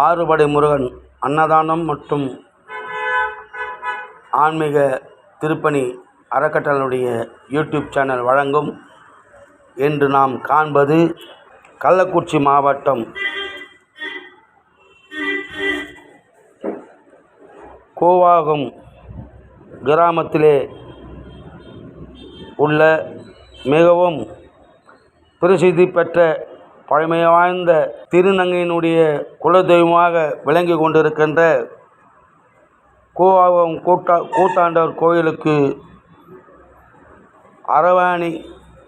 ஆறுபடை முருகன் அன்னதானம் மற்றும் ஆன்மீக திருப்பணி அறக்கட்டளையுடைய யூடியூப் சேனல் வழங்கும். இன்று நாம் காண்பது கள்ளக்குறிச்சி மாவட்டம் கூவாகம் கிராமத்திலே உள்ள மிகவும் பிரசித்தி பெற்ற பழமை வாய்ந்த திருநங்கையினுடைய குலதெய்வமாக விளங்கி கொண்டிருக்கின்ற கூவாகம் கூத்தாண்டவர் கோயிலுக்கு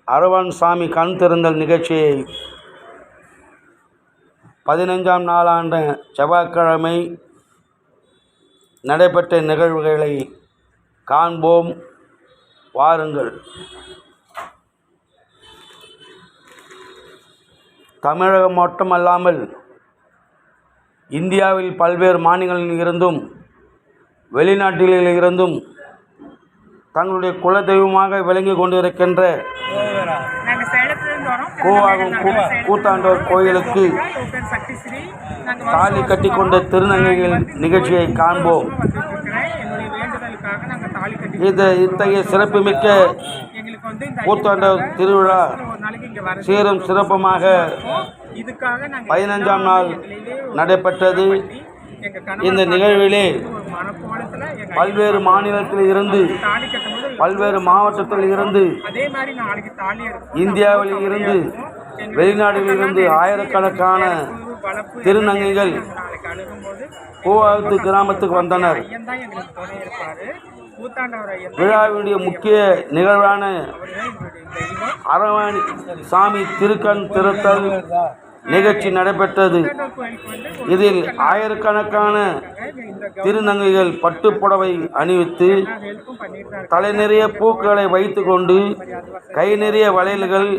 அரவான் சாமி கண் திறந்தல் நிகழ்ச்சியை 15ஆம் நாளான செவ்வாய்க்கிழமை நடைபெற்ற நிகழ்வுகளை காண்போம், வாருங்கள். தமிழகம் மட்டுமல்லாமல் இந்தியாவில் பல்வேறு மாநிலங்களில் இருந்தும் வெளிநாட்டில் இருந்தும் தங்களுடைய குலதெய்வமாக விளங்கி கொண்டிருக்கின்ற கூவாகம் கூத்தாண்டவர் கோயிலுக்கு தாலி கட்டி கொண்ட திருநங்கைகள் நிகழ்ச்சியை காண்போம். இத்தகைய சிறப்புமிக்க கூத்தாண்டவர் திருவிழா சீரும் சிறப்புமாக 15ஆம் நாள் நடைபெற்றது. இந்த நிகழ்விலே பல்வேறு மாநிலத்தில் இருந்து, பல்வேறு மாவட்டத்தில் இருந்து, இந்தியாவில் இருந்து, வெளிநாடுகளில் இருந்து ஆயிரக்கணக்கான திருநங்கைகள் கூவாகத்து கிராமத்துக்கு வந்தனர். விழாவினுடைய முக்கிய நிகழ்வான அரவான் சாமி திருக்கண் திறத்தல் நிகழ்ச்சி நடைபெற்றது. இதில் ஆயிரக்கணக்கான திருநங்கைகள் பட்டுப்புடவை அணிவித்து, தலை நிறைய பூக்களை வைத்து கொண்டு, கை நிறைய வளையல்கள்,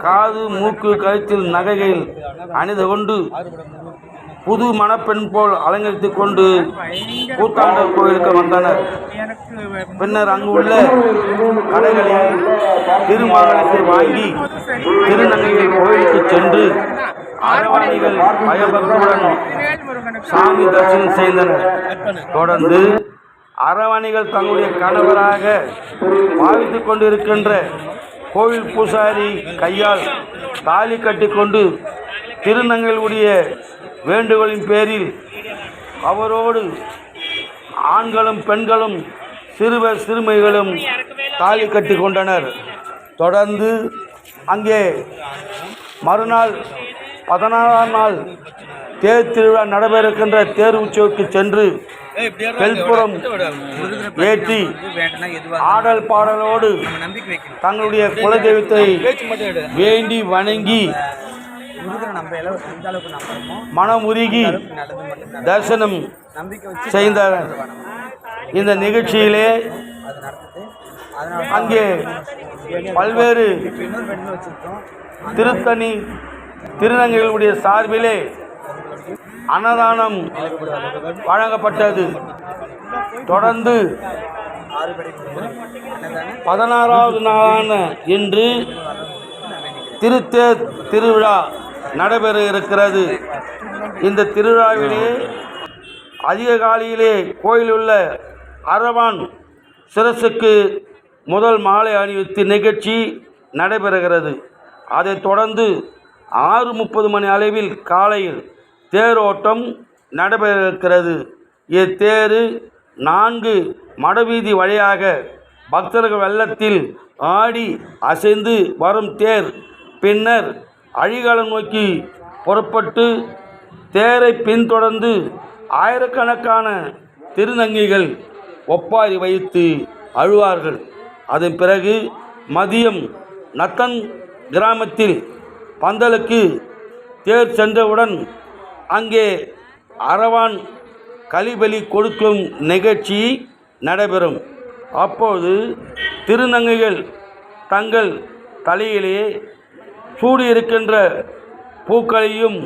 காது மூக்கு கழுத்தில் நகைகள் அணிந்து கொண்டு, புது மணப்பெண் போல் அலங்கரித்து கொண்டு கூத்தாண்டவர் கோயிலுக்கு வந்தனர். பின்னர் அங்கு உள்ள கடைகளில் திருமாவளத்தை வாங்கி திருநங்கைகள் கோயிலுக்கு சென்று அரவாணிகள் பயபக்தியுடன் சாமி தரிசனம் செய்தனர். தொடர்ந்து அரவாணிகள் தங்களுடைய கணவராக பாவித்துக் கொண்டிருக்கின்ற கோவில் பூசாரி கையால் தாலி கட்டி கொண்டு திருநங்கைகளுடைய வேண்டுகோளின் பேரில் அவரோடு ஆண்களும் பெண்களும் சிறுவர் சிறுமிகளும் தாலி கட்டி கொண்டனர். தொடர்ந்து அங்கே மறுநாள் 16ஆம் நாள் தேர் திருவிழா நடைபெறுகின்ற தேர் உற்சவருக்கு சென்று பெல்புறம் ஏற்றி ஆடல் பாடலோடு தங்களுடைய குலதெய்வத்தை வேண்டி வணங்கி மனமுருகி தரிசனம் செய்தனர். இந்த நிகழ்ச்சியிலே அங்கே பல்வேறு திருத்தணி திருநங்கைகளுடைய சார்பிலே அன்னதானம் வழங்கப்பட்டது. தொடர்ந்து 16ஆவது நாளான இன்று திருத்தேர் திருவிழா நடைபெற இருக்கிறது. இந்த திருவிழாவிலே அதிக காலையிலே கோயிலில் உள்ள அரவான் சிரசுக்கு முதல் மாலை அணிவித்து நிகழ்ச்சி நடைபெறுகிறது. அதைத் தொடர்ந்து 6:30 மணி அளவில் காலையில் தேரோட்டம் நடைபெற இருக்கிறது. இத்தேரு 4 மடவீதி வழியாக பக்தர்கள் வெள்ளத்தில் ஆடி அசைந்து வரும் தேர் பின்னர் அழிகாலம் நோக்கி புறப்பட்டு தேரை பின்தொடர்ந்து ஆயிரக்கணக்கான திருநங்கைகள் ஒப்பாரி வைத்து அழுவார்கள். அதன் பிறகு மதியம் நத்தன் கிராமத்தில் பந்தலுக்கு தேர் சென்றவுடன் அங்கே அரவான் கலிபலி கொடுக்கும் நிகழ்ச்சி நடைபெறும். அப்போது திருநங்கைகள் தங்கள் தலையிலே சூடியிருக்கின்ற பூக்களையும்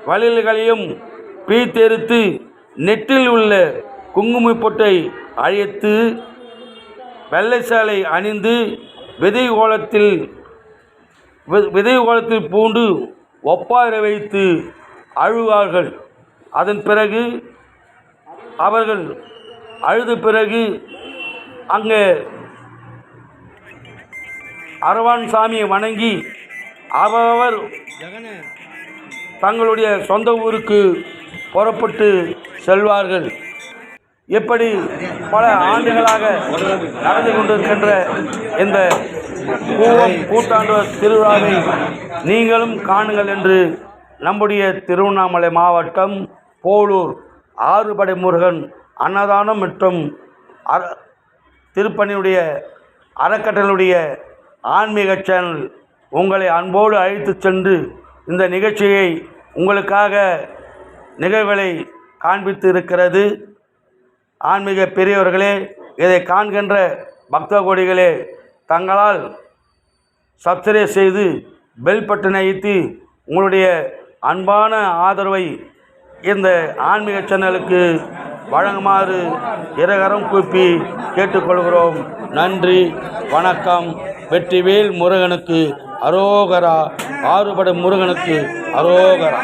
வளையல்களையும் பீத்தெடுத்து நெற்றில் உள்ள குங்குமப் பொட்டை அழித்து வெள்ளை சேலை அணிந்து விதை கோலத்தில் பூண்டு ஒப்பார வைத்து அழுவார்கள். அதன் பிறகு அவர்கள் அழுத பிறகு அங்கே அரவான் சாமியை வணங்கி அவர் தங்களுடைய சொந்த ஊருக்கு புறப்பட்டு செல்வார்கள். எப்படி பல ஆண்டுகளாக நடந்து கொண்டிருக்கின்ற இந்த கூத்தாண்டு திருவிழாவை நீங்களும் காணுங்கள் என்று நம்முடைய திருவண்ணாமலை மாவட்டம் போலூர் ஆறுபடை முருகன் அன்னதானம் மற்றும் திருப்பணியுடைய அறக்கட்டளையுடைய ஆன்மீக சேனல் உங்களை அன்போடு அழைத்து சென்று இந்த நிகழ்ச்சியை உங்களுக்காக நிகழ்வுகளை காண்பித்து இருக்கிறது. ஆன்மீக பெரியவர்களே, இதை காண்கின்ற பக்த கோடிகளே, தங்களால் சப்ஸ்கிரைப் செய்து பெல் பட்டனை அழுத்தி உங்களுடைய அன்பான ஆதரவை இந்த ஆன்மீக சேனலுக்கு வழங்குமாறு இரகரம் கூப்பி கேட்டுக்கொள்கிறோம். நன்றி, வணக்கம். வெற்றிவேல் முருகனுக்கு அரோகரா. ஆறுபடை முருகனுக்கு அரோகரா.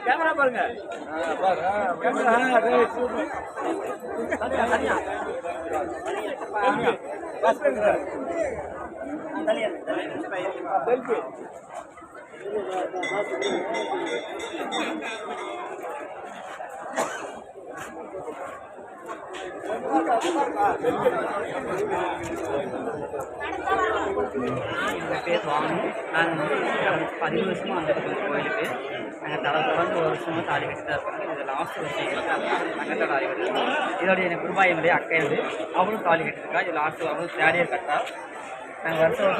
கேமரா பாருங்க. எங்கள் பேர் வாங்க. நாங்கள் 10 வருஷமாக வந்துட்டு கோயிலுக்கு நாங்கள் தொடர்ந்து ஒரு வருஷமாக தாலி கட்டி தான் இருக்கோம். இது லாஸ்ட் வருஷம் எங்களுக்கு தங்கத்தை தாலி கட்டிருக்கோம். இதோடைய எனக்கு குருபாய் என்னுடைய அக்கை அவளும் தாலி கட்டிருக்கா. இது லாஸ்ட்டு அவளும் தேடியர் கட்டா. நாங்கள் வருஷம்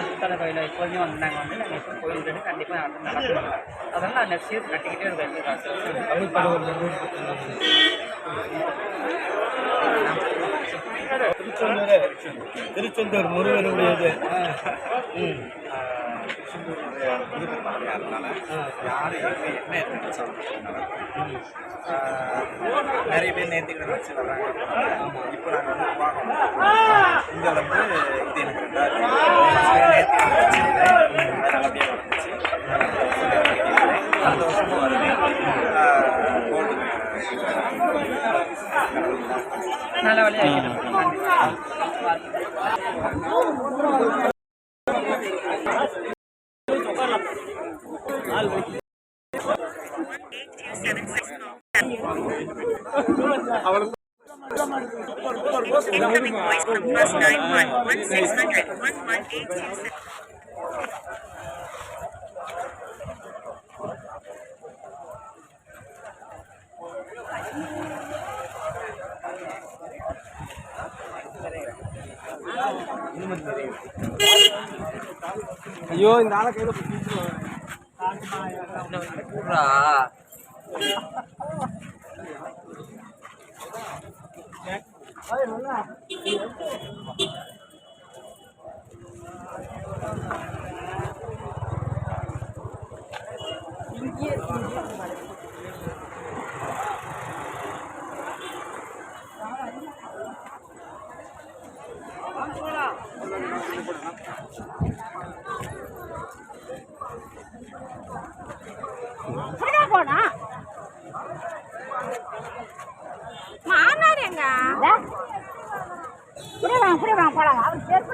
சுத்தான கோயில் எப்போதுமே நாங்கள் எப்போ கோயில் கட்டி கண்டிப்பாக நடக்கும். அதனால் நான் நெக்ஸ்ட் இயர் கட்டிக்கிட்டே இருக்கேன். திருச்செந்தூர் முருகனுடையது. நிறைய பேர் நேர்த்திக்கிட்ட வச்சு வர்றாங்க. இப்போ நாங்கள் வந்து பார்க்கணும். இங்கே வந்து இது எனக்கு நேர்த்திக்கிட்ட வச்சுருந்தேன். நல்லபடியாக வந்துச்சு. அடுத்த வருஷமும் வருவேன். நல்ல வழியாக ஐயோ, இந்த ஆளை கையில போனா மானார் எங்க புரியவாங்க போலாம். அவர் சேர்ப்பு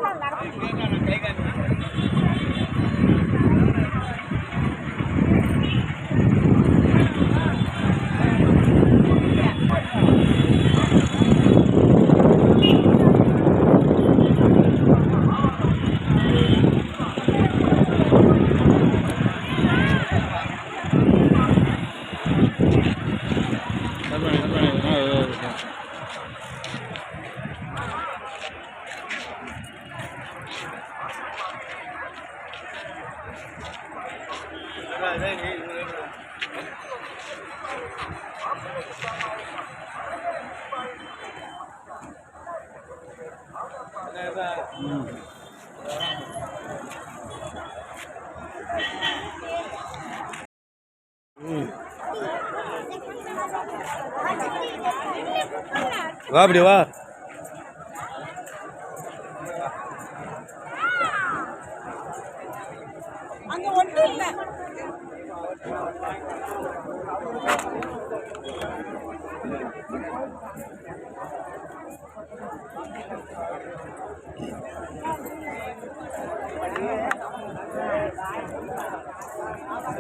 வா அப்படி வா. அங்க ஒன்றும் இல்லை.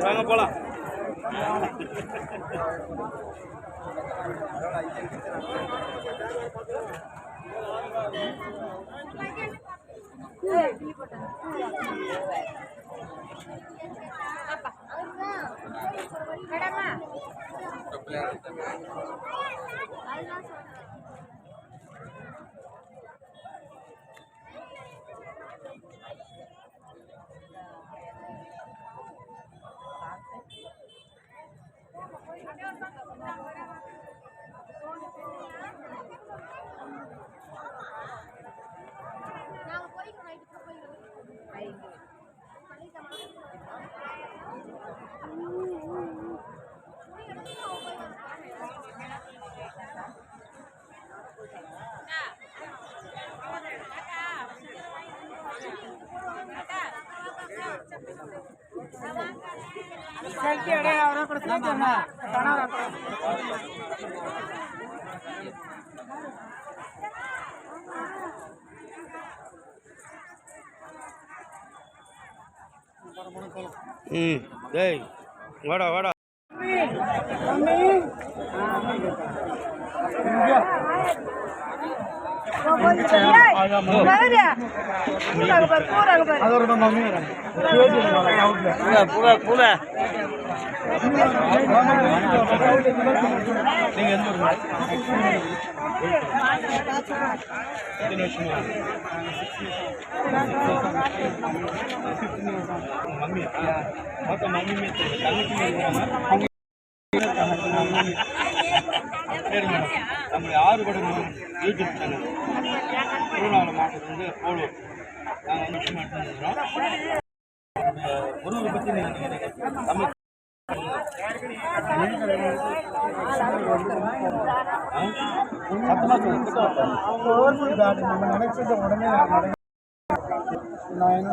வாங்க போலாம். டேய் வாடா வாடா. நம்முடைய ஆறுபடும் யூடியூப் சேனல் திருவண்ணாமலை மாவட்டத்திலிருந்து போடுவோம். நாங்கள் விஷயமா எடுத்துருக்கிறோம். குருவை பற்றி நீங்கள் தமிழ் நம்ம நினைச்சது உடனே நான் என்ன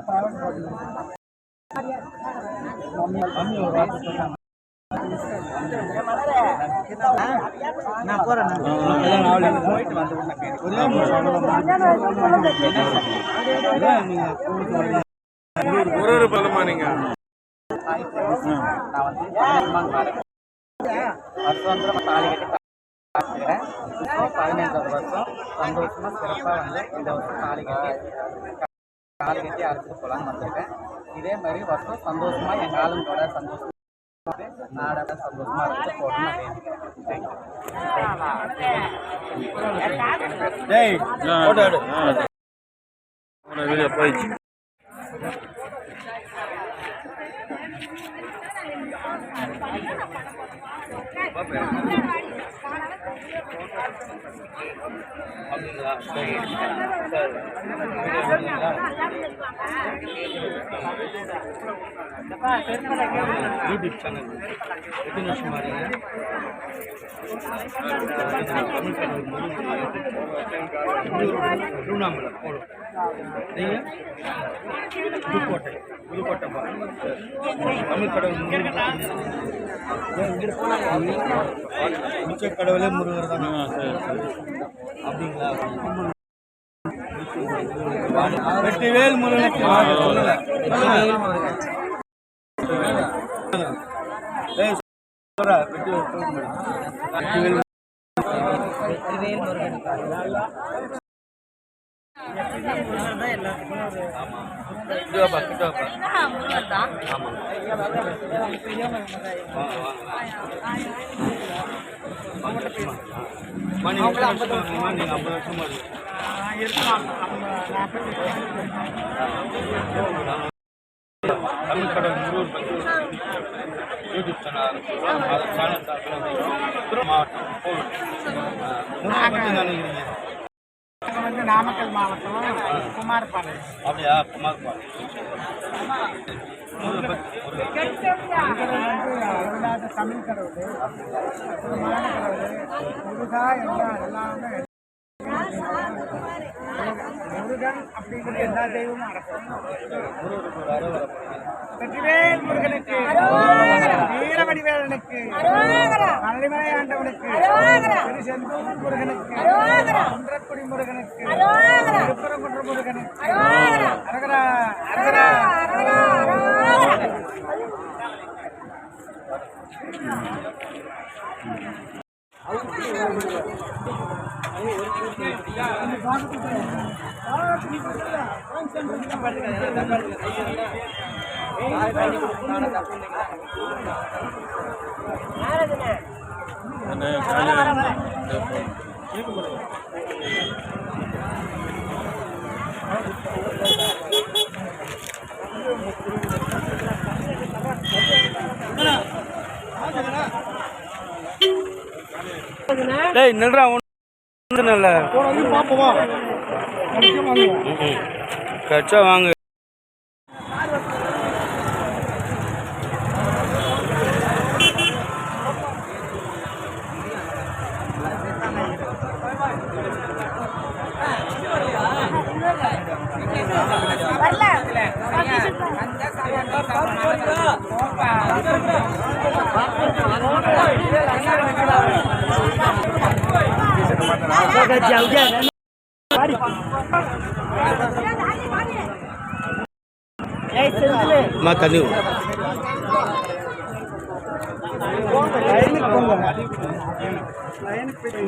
மம்மி ஒரு வார்த்தை சொன்னாங்க. நான் போறேன். போயிட்டு வந்து ஒரு பலமா நீங்க நான் வந்து வருஷம் தாலி கட்டி பார்த்துக்கிறேன். 15வது வருஷம் சந்தோஷமா சிறப்பாக வந்து இந்த வருஷம் தாலி கட்டி அழைச்சிட்டு போகலான்னு வந்திருக்கேன். இதே மாதிரி வருஷம் சந்தோஷமா எங்கள் ஆளுங்களோட சந்தோஷமா நாடோட சந்தோஷமா இருந்து போடணும்னு வேண்டிக்கிறேன். போயிடுச்சு. அப்படிங்களா? சரி சார். யூடியூப் சேனல் எத்தனை வருஷம் மாறீங்க? தமிழ் சேனல் திருவண்ணாமலை போடும். நீங்கள் புதுக்கோட்டை தமிழ் கடவுள் முச்ச கடவுளே முருகர் தான். அப்படிங்களா? வெற்றிவேல் முருகனுக்கு சொல்லுங்க. வெற்றிவேல் முருகனுக்கு தமிழ் கடல் முருகர் யூடியூப் சேனல் மாவட்டம் வந்து நாமக்கல் மாவட்டம் குமாரபாளையம். அப்படியா? குமாரபாளையம். அருளாத தமிழ் கடவுள், அற்புதமான கடவுள், முருகா எல்லாமே முருகன் அப்படிங்கிற எல்லா தெய்வமும் அடக்கும். வெற்றிவேல் முருகனுக்கு, வீரவடிவேலனுக்கு, மலைமலை ஆண்டவனுக்கு, திருச்செந்தூர் முருகனுக்கு, குன்றக்குடி முருகனுக்கு, திருப்பரங்குன்ற முருகனுக்கு அரகரா அரகரா. டேய் நில்றா ஒன்று நல்ல பார்ப்போமா கச்சா வாங்க.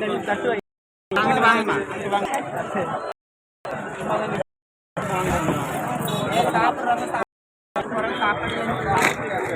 தண்ணி சாப்பிட்றவங்க சாப்பிட்றவங்க